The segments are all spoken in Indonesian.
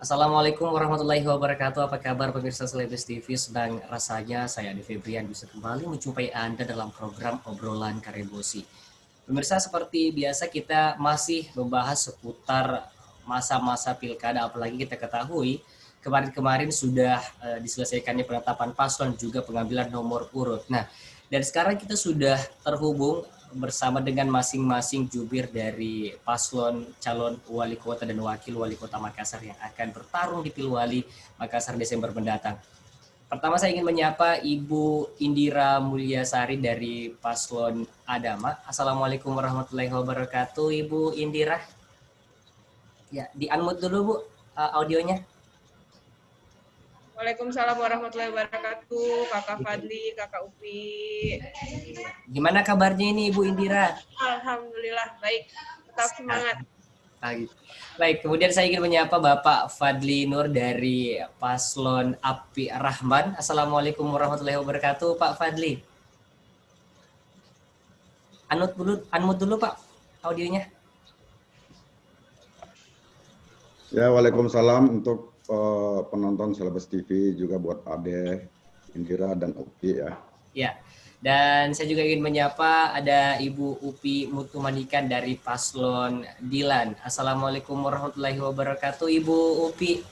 Assalamualaikum warahmatullahi wabarakatuh. Apa kabar pemirsa Selebes TV? Sedang rasanya saya Adi Febrian bisa kembali menjumpai Anda dalam program obrolan Karebosi. Pemirsa, seperti biasa kita masih membahas seputar masa-masa pilkada, apalagi kita ketahui kemarin-kemarin sudah diselesaikannya penetapan paslon juga pengambilan nomor urut. Nah, dan sekarang kita sudah terhubung bersama dengan masing-masing jubir dari paslon calon wali kota dan wakil wali kota Makassar yang akan bertarung di Pilwali Makassar Desember mendatang. Pertama saya ingin menyapa Ibu Indira Mulyasari dari paslon Adama. Assalamualaikum warahmatullahi wabarakatuh, Ibu Indira. Ya, di-unmute dulu Bu audionya. Waalaikumsalam warahmatullahi wabarakatuh, Kakak Fadli, Kakak Upi. Gimana kabarnya ini Ibu Indira? Alhamdulillah baik, tetap semangat. Baik, kemudian saya ingin menyapa Bapak Fadli Nur dari paslon Api Rahman. Assalamualaikum warahmatullahi wabarakatuh, Pak Fadli. Unmute dulu Pak audionya. Ya, Waalaikumsalam untuk penonton Selebes TV, juga buat Ade, Indira, dan Upi ya. Ya, dan saya juga ingin menyapa ada Ibu Upi Mutumanikan dari paslon Dilan. Assalamualaikum warahmatullahi wabarakatuh, Ibu Upi.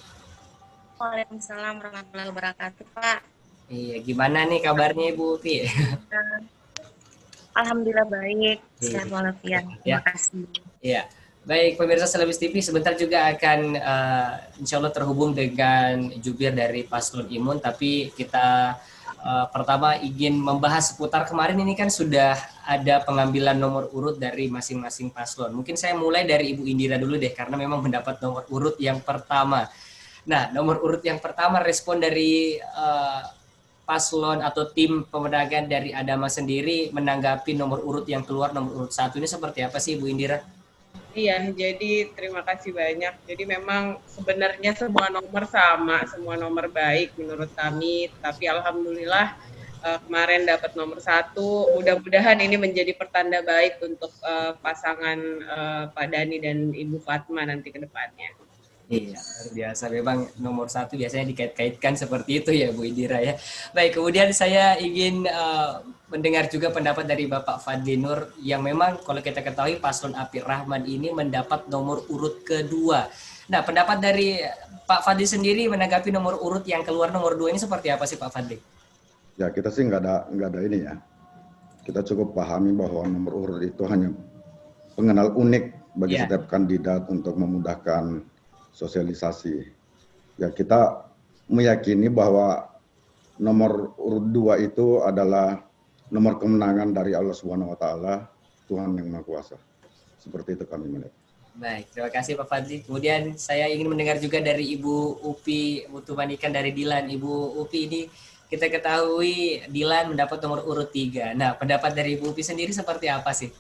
Waalaikumsalam warahmatullahi wabarakatuh, Pak. Iya, gimana nih kabarnya Ibu Upi? Alhamdulillah baik, sehat walafiat. Terima kasih. Iya. Baik, pemirsa Selebes TV, sebentar juga akan insya Allah terhubung dengan jubir dari paslon Imun, tapi kita pertama ingin membahas seputar kemarin ini kan sudah ada pengambilan nomor urut dari masing-masing paslon. Mungkin saya mulai dari Ibu Indira dulu deh, karena memang mendapat nomor urut yang pertama. Nah, nomor urut yang pertama, respon dari paslon atau tim pemenangan dari Adama sendiri menanggapi nomor urut yang keluar, nomor urut 1 ini seperti apa sih Bu Indira? Iya, jadi terima kasih banyak. Jadi memang sebenarnya semua nomor sama, semua nomor baik menurut kami. Tapi alhamdulillah kemarin dapat nomor 1. Mudah-mudahan ini menjadi pertanda baik untuk pasangan Pak Dhani dan Ibu Fatma nanti ke depannya. Iya, luar biasa. Memang nomor 1 biasanya dikait-kaitkan seperti itu ya Bu Indira ya. Baik, kemudian saya ingin mendengar juga pendapat dari Bapak Fadli Nur yang memang kalau kita ketahui paslon Api Rahman ini mendapat nomor urut kedua. Nah, pendapat dari Pak Fadli sendiri menanggapi nomor urut yang keluar nomor 2 ini seperti apa sih Pak Fadli? Ya, kita sih nggak ada ini ya. Kita cukup pahami bahwa nomor urut itu hanya pengenal unik bagi setiap kandidat untuk memudahkan sosialisasi. Ya, kita meyakini bahwa nomor urut 2 itu adalah nomor kemenangan dari Allah Subhanahu wa taala, Tuhan yang Maha Kuasa. Seperti itu kami melihat. Baik, terima kasih Pak Fadli. Kemudian saya ingin mendengar juga dari Ibu Upi Mutumanikan dari Dilan. Ibu Upi, ini kita ketahui Dilan mendapat nomor urut 3. Nah, pendapat dari Ibu Upi sendiri seperti apa sih?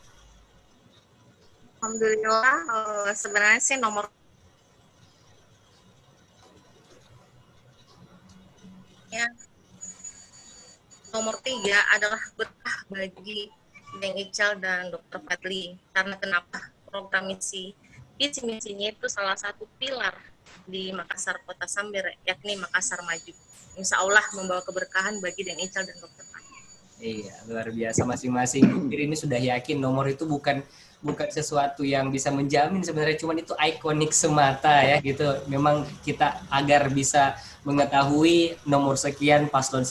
Alhamdulillah, sebenarnya sih nomor 3 adalah berkah bagi Deng Ical dan Dr. Fadli. Karena kenapa? Program misinya itu salah satu pilar di Makassar Kota Samber, yakni Makassar Maju. Insya Allah membawa keberkahan bagi Deng Ical dan Dr. Fadli. Iya, luar biasa. Masing-masing jubir ini sudah yakin nomor itu bukan sesuatu yang bisa menjamin sebenarnya, cuman itu ikonik semata ya gitu. Memang kita agar bisa mengetahui nomor sekian, paslon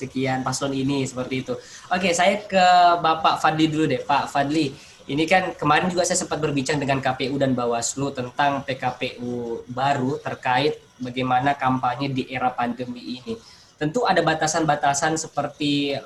ini seperti itu. Oke, saya ke Bapak Fadli dulu deh. Pak Fadli, ini kan kemarin juga saya sempat berbincang dengan KPU dan Bawaslu tentang PKPU baru terkait bagaimana kampanye di era pandemi ini. Tentu ada batasan-batasan seperti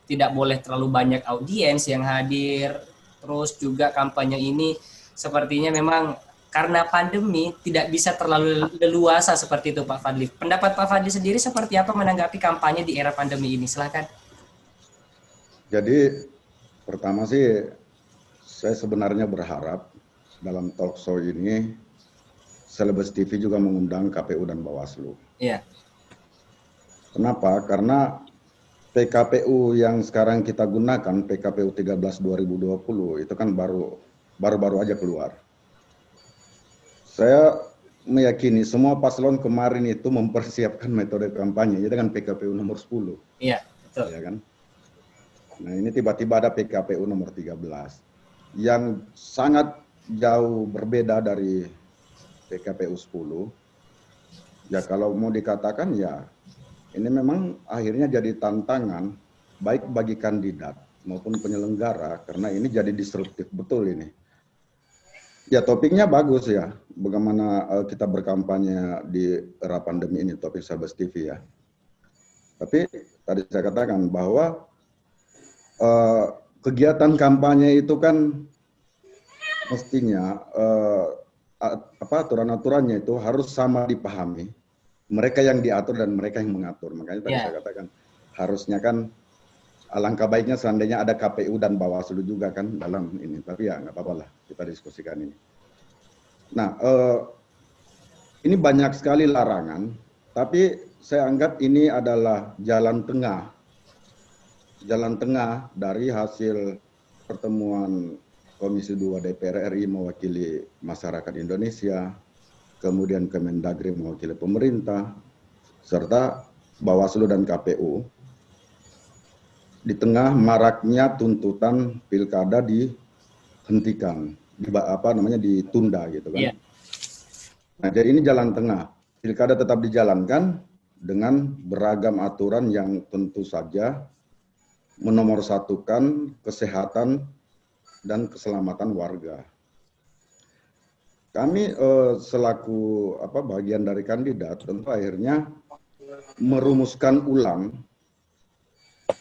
tidak boleh terlalu banyak audiens yang hadir, terus juga kampanye ini sepertinya memang karena pandemi tidak bisa terlalu leluasa seperti itu Pak Fadli. Pendapat Pak Fadli sendiri seperti apa menanggapi kampanye di era pandemi ini? Silakan. Jadi pertama sih saya sebenarnya berharap dalam talk show ini Selebes TV juga mengundang KPU dan Bawaslu. Iya. Kenapa? Karena PKPU yang sekarang kita gunakan, PKPU 13 2020, itu kan baru aja keluar. Saya meyakini semua paslon kemarin itu mempersiapkan metode kampanye ya dengan PKPU nomor 10. Iya, betul. Ya kan? Nah, ini tiba-tiba ada PKPU nomor 13 yang sangat jauh berbeda dari PKPU 10. Ya kalau mau dikatakan ya ini memang akhirnya jadi tantangan baik bagi kandidat maupun penyelenggara karena ini jadi disruptif betul ini. Ya topiknya bagus ya, bagaimana kita berkampanye di era pandemi ini, topik Sabes TV ya. Tapi tadi saya katakan bahwa kegiatan kampanye itu kan mestinya aturan-aturannya itu harus sama dipahami. Mereka yang diatur dan mereka yang mengatur. Makanya tadi saya katakan harusnya kan alangkah baiknya seandainya ada KPU dan Bawaslu juga kan dalam ini. Tapi ya nggak apa-apa lah kita diskusikan ini. Nah, ini banyak sekali larangan. Tapi saya anggap ini adalah jalan tengah. Jalan tengah dari hasil pertemuan Komisi 2 DPR RI mewakili masyarakat Indonesia, kemudian Kemendagri mewakili pemerintah, serta Bawaslu dan KPU. Di tengah maraknya tuntutan pilkada dihentikan, ditunda gitu kan. Yeah. Nah, jadi ini jalan tengah. Pilkada tetap dijalankan dengan beragam aturan yang tentu saja menomorsatukan kesehatan dan keselamatan warga. Kami selaku bagian dari kandidat tentu akhirnya merumuskan ulang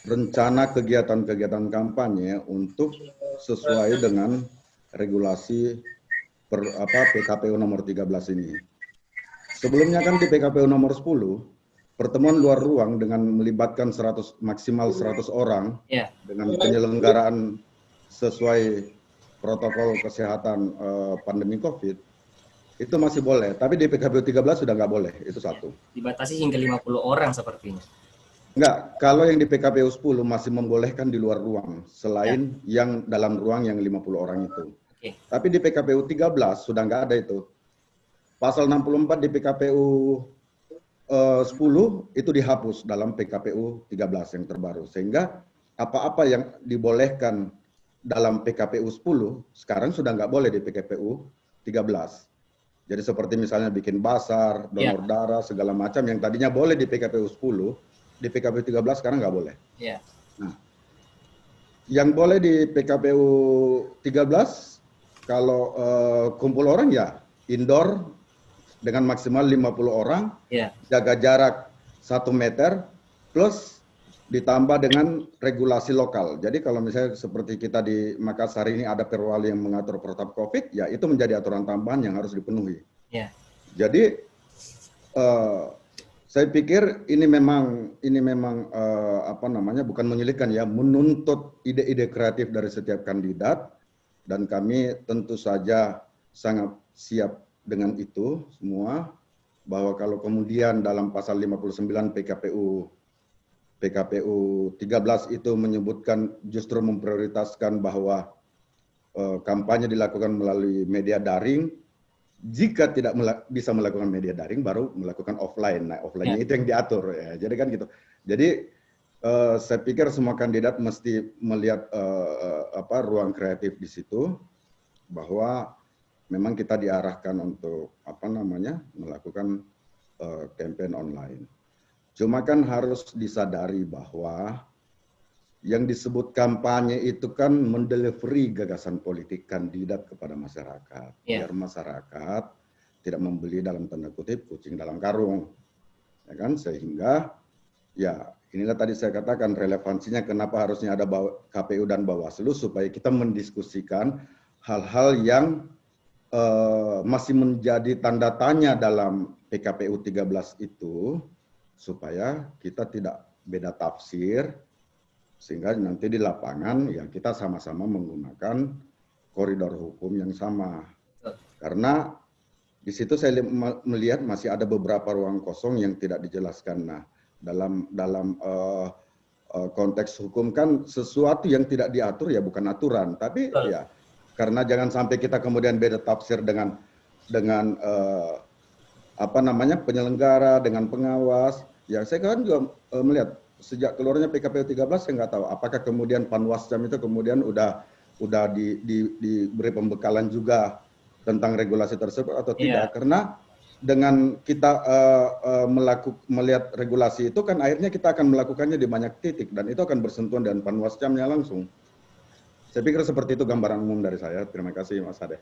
rencana kegiatan-kegiatan kampanye untuk sesuai dengan regulasi PKPU nomor 13 ini. Sebelumnya kan di PKPU nomor 10 pertemuan luar ruang dengan melibatkan maksimal 100 orang dengan penyelenggaraan sesuai protokol kesehatan pandemi COVID itu masih boleh, tapi di PKPU 13 sudah nggak boleh, itu satu. Dibatasi hingga 50 orang sepertinya. Enggak, kalau yang di PKPU 10 masih membolehkan di luar ruang, selain yang dalam ruang yang 50 orang itu. Okay. Tapi di PKPU 13 sudah nggak ada itu. Pasal 64 di PKPU 10 itu dihapus dalam PKPU 13 yang terbaru. Sehingga apa-apa yang dibolehkan dalam PKPU 10 sekarang sudah nggak boleh di PKPU 13. Jadi seperti misalnya bikin basar, donor darah, segala macam yang tadinya boleh di PKPU 10, di PKPU 13 sekarang nggak boleh. Nah, yang boleh di PKPU 13 kalau kumpul orang ya indoor dengan maksimal 50 orang, jaga jarak 1 meter, plus ditambah dengan regulasi lokal. Jadi kalau misalnya seperti kita di Makassar ini ada perwali yang mengatur protap COVID, ya itu menjadi aturan tambahan yang harus dipenuhi. Jadi saya pikir ini memang bukan menyulitkan ya, menuntut ide-ide kreatif dari setiap kandidat, dan kami tentu saja sangat siap dengan itu semua, bahwa kalau kemudian dalam pasal 59 PKPU 13 itu menyebutkan justru memprioritaskan bahwa kampanye dilakukan melalui media daring, jika tidak bisa melakukan media daring baru melakukan offline. Nah, offline-nya itu yang diatur ya. Jadi kan gitu. Jadi saya pikir semua kandidat mesti melihat ruang kreatif di situ, bahwa memang kita diarahkan untuk melakukan campaign online. Cuma kan harus disadari bahwa yang disebut kampanye itu kan mendelivery gagasan politik kandidat kepada masyarakat. Biar masyarakat tidak membeli dalam tanda kutip kucing dalam karung. Ya kan? Sehingga ya inilah tadi saya katakan relevansinya kenapa harusnya ada KPU dan Bawaslu, supaya kita mendiskusikan hal-hal yang masih menjadi tanda tanya dalam PKPU 13 itu, supaya kita tidak beda tafsir, sehingga nanti di lapangan ya kita sama-sama menggunakan koridor hukum yang sama. Karena di situ saya melihat masih ada beberapa ruang kosong yang tidak dijelaskan. Nah, dalam konteks hukum kan sesuatu yang tidak diatur ya bukan aturan, tapi ya karena jangan sampai kita kemudian beda tafsir dengan apa namanya penyelenggara dengan pengawas. Ya saya kan juga melihat sejak keluarnya PKPU 13 saya nggak tahu apakah kemudian Panwascam itu kemudian udah diberi pembekalan juga tentang regulasi tersebut atau tidak, karena dengan kita melihat regulasi itu kan akhirnya kita akan melakukannya di banyak titik dan itu akan bersentuhan dengan Panwascamnya langsung. Saya pikir seperti itu gambaran umum dari saya. Terima kasih Mas Ade.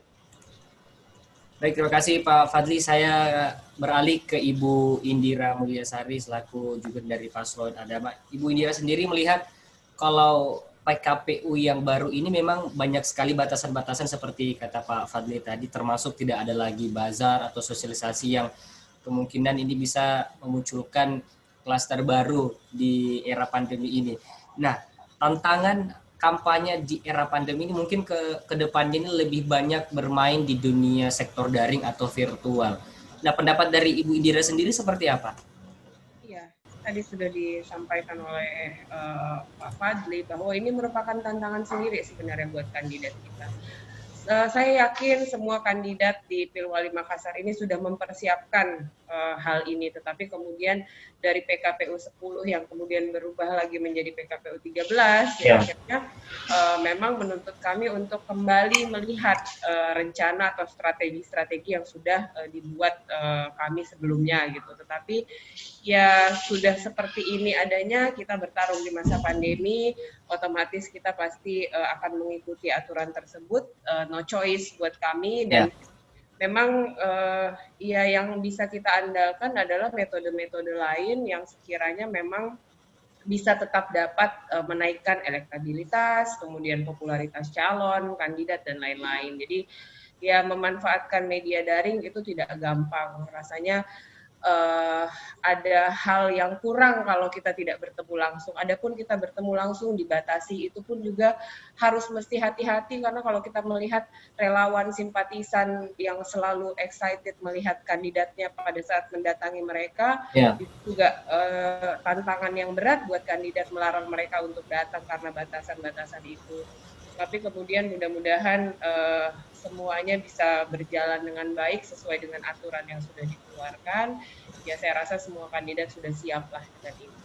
Baik, terima kasih Pak Fadli. Saya beralih ke Ibu Indira Mulyasari selaku jubir dari Paslon Ada. Ibu Indira sendiri melihat kalau PKPU yang baru ini memang banyak sekali batasan-batasan seperti kata Pak Fadli tadi, termasuk tidak ada lagi bazar atau sosialisasi yang kemungkinan ini bisa memunculkan klaster baru di era pandemi ini. Nah, tantangan kampanye di era pandemi ini mungkin ke depannya ini lebih banyak bermain di dunia sektor daring atau virtual. Nah, pendapat dari Ibu Indira sendiri seperti apa? Iya, tadi sudah disampaikan oleh Pak Fadli bahwa ini merupakan tantangan sendiri sebenarnya buat kandidat kita. Saya yakin semua kandidat di Pilwali Makassar ini sudah mempersiapkan hal ini, tetapi kemudian dari PKPU 10 yang kemudian berubah lagi menjadi PKPU 13, ya akhirnya memang menuntut kami untuk kembali melihat rencana atau strategi-strategi yang sudah dibuat kami sebelumnya gitu. Tetapi ya sudah seperti ini adanya, kita bertarung di masa pandemi, otomatis kita pasti akan mengikuti aturan tersebut, no choice buat kami, dan memang ya yang bisa kita andalkan adalah metode-metode lain yang sekiranya memang bisa tetap dapat menaikkan elektabilitas, kemudian popularitas calon, kandidat, dan lain-lain. Jadi ya memanfaatkan media daring itu tidak gampang. Rasanya ada hal yang kurang kalau kita tidak bertemu langsung. Adapun kita bertemu langsung dibatasi, itu pun juga harus mesti hati-hati, karena kalau kita melihat relawan simpatisan yang selalu excited melihat kandidatnya pada saat mendatangi mereka, itu juga tantangan yang berat buat kandidat melarang mereka untuk datang karena batasan-batasan itu. Tapi kemudian mudah-mudahan semuanya bisa berjalan dengan baik sesuai dengan aturan yang sudah dikeluarkan. Ya saya rasa semua kandidat sudah siap lah dengan ini.